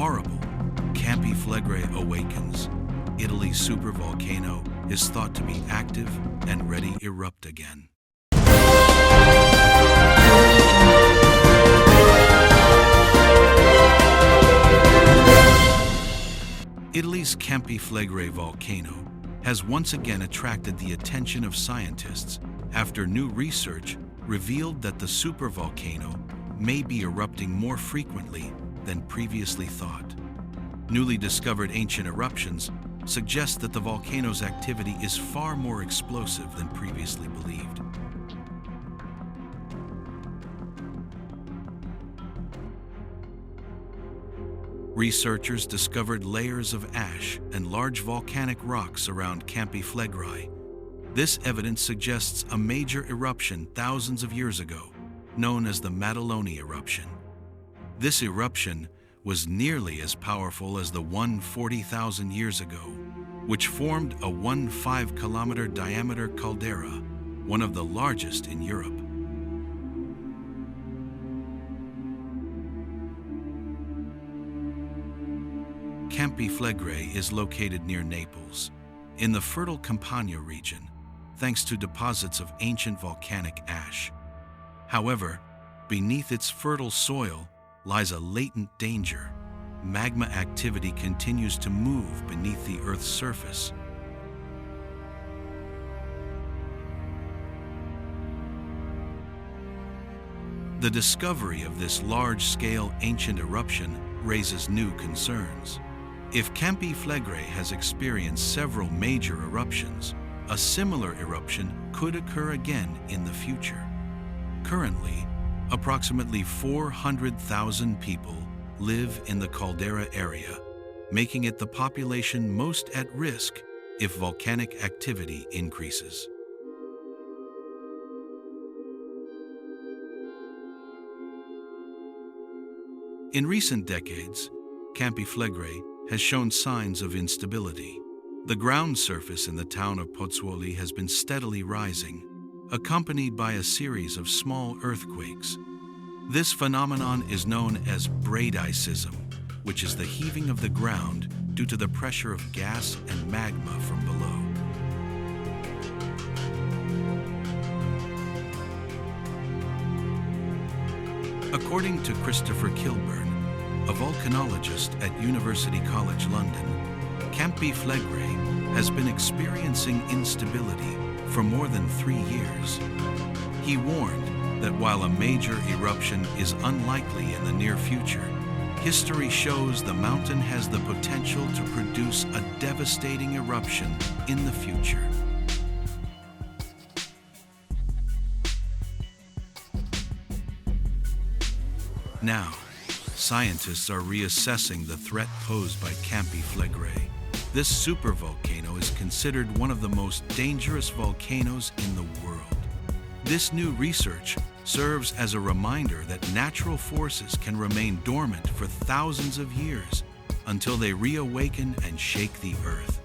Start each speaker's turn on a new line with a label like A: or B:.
A: horrible, Campi Flegrei awakens. Italy's supervolcano is thought to be active and ready to erupt again. Italy's Campi Flegrei volcano has once again attracted the attention of scientists after new research revealed that the supervolcano may be erupting more frequently than previously thought. Newly discovered ancient eruptions suggest that the volcano's activity is far more explosive than previously believed. Researchers discovered layers of ash and large volcanic rocks around Campi Flegrei. This evidence suggests a major eruption thousands of years ago, known as the Maddaloni eruption. This eruption was nearly as powerful as the one 40,000 years ago, which formed a 5-kilometer diameter caldera, one of the largest in Europe. Campi Flegrei is located near Naples, in the fertile Campania region, thanks to deposits of ancient volcanic ash. However, beneath its fertile soil lies a latent danger. Magma activity continues to move beneath the Earth's surface. The discovery of this large-scale ancient eruption raises new concerns. If Campi Flegrei has experienced several major eruptions, a similar eruption could occur again in the future. Currently, approximately 400,000 people live in the caldera area, making it the population most at risk if volcanic activity increases. In recent decades, Campi Flegrei has shown signs of instability. The ground surface in the town of Pozzuoli has been steadily rising, accompanied by a series of small earthquakes. This phenomenon is known as bradycism, which is the heaving of the ground due to the pressure of gas and magma from below. According to Christopher Kilburn, a volcanologist at University College London, Campi Flegrei has been experiencing instability for more than 3 years. He warned that while a major eruption is unlikely in the near future, history shows the mountain has the potential to produce a devastating eruption in the future. Now, scientists are reassessing the threat posed by Campi Flegrei. This supervolcano is considered one of the most dangerous volcanoes in the world. This new research serves as a reminder that natural forces can remain dormant for thousands of years until they reawaken and shake the Earth.